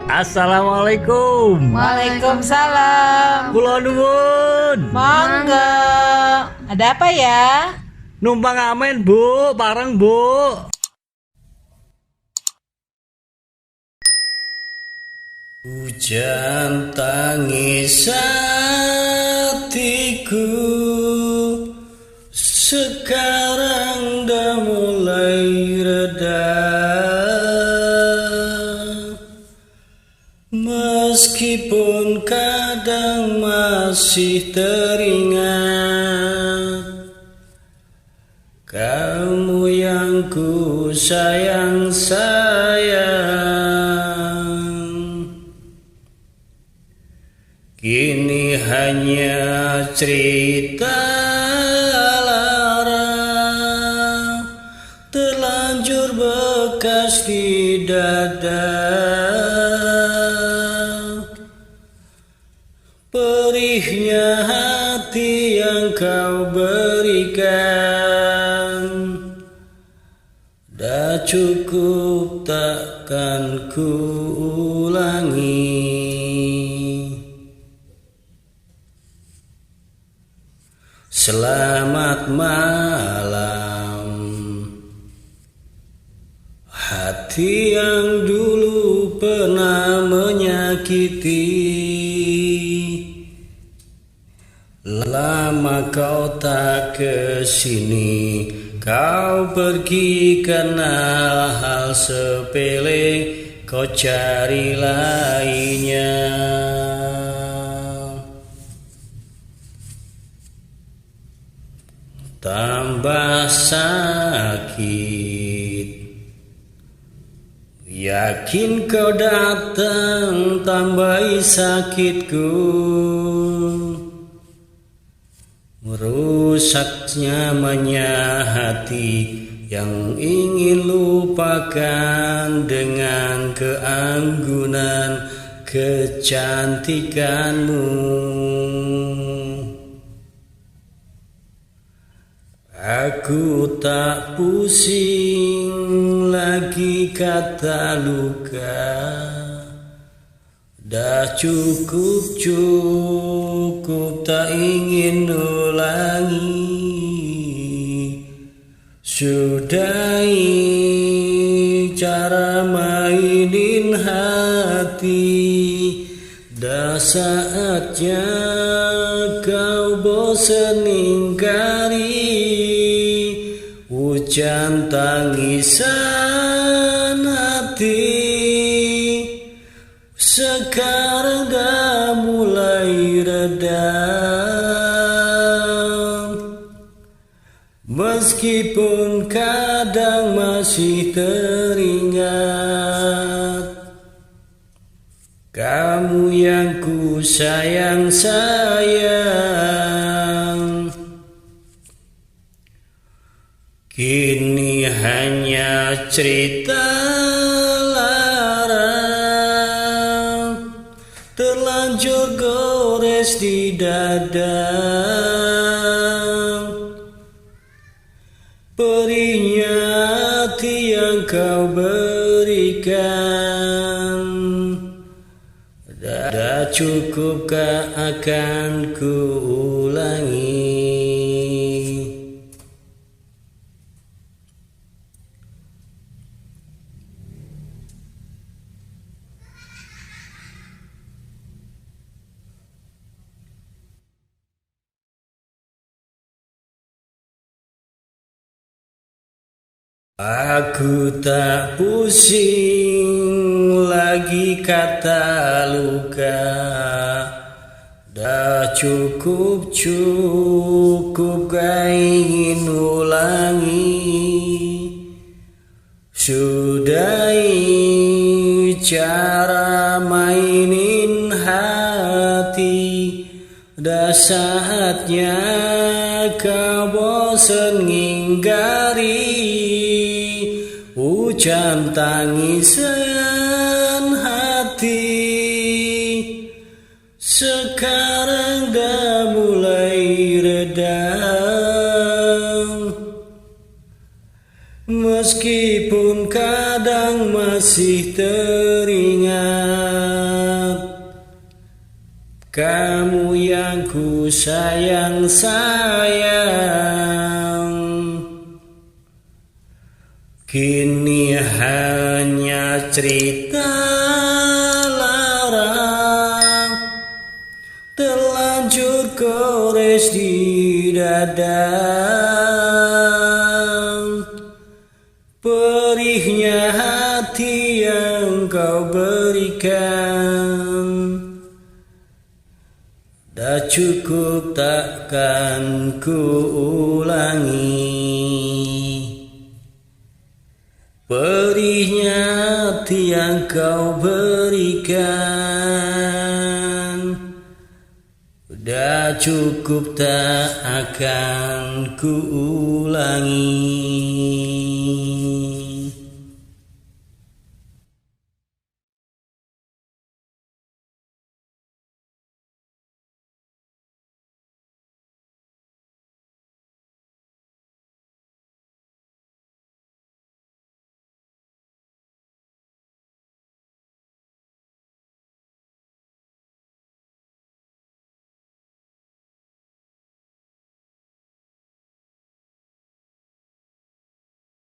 Assalamualaikum. Waalaikumsalam. Kula nuwun. Monggo. Ada apa ya? Numpang amen, Bu. Bareng, Bu. Hujan tangis hatiku sekarang dah mulai reda. Meskipun kadang masih teringat kamu yang ku sayang. Kini hanya cerita lara terlanjur bekas di dada. Perihnya hati yang kau berikan dah cukup, takkan ku ulangi. Selamat malam, hati yang dulu pernah menyakiti. Lama kau tak kesini, kau pergi karena hal sepele, kau cari lainnya. Tambah sakit, yakin kau datang tambahi sakitku. Merusak nyamannya hati yang ingin lupakan dengan keanggunan kecantikanmu. Aku tak pusing lagi kata luka, dah cukup tak ingin ulangi. Sudahi cara mainin hati, dah saatnya kau bosan ingkari. Hujan tangisan hati sekarang dah mulai reda. Meskipun kadang masih teringat kamu yang ku sayang. Kini hanya cerita lara terlanjur gores di dada. Perihnya hati yang kau berikan dah cukup, gak akan ku ulangi. Aku tak pusing lagi kata luka, dah cukup gak ingin ulangi. Sudahi cara mainin hati, dah saatnya kau bosan ngingkari. Hujan tangisan hati sekarang dah mulai reda. Meskipun kadang masih teringat kamu yang ku sayang, kini hanya cerita lara, terlanjur gores di dada. Perihnya hati yang kau berikan, dah cukup takkan ku ulangi. Perihnya hati yang kau berikan, dah cukup tak akan ku ulangi.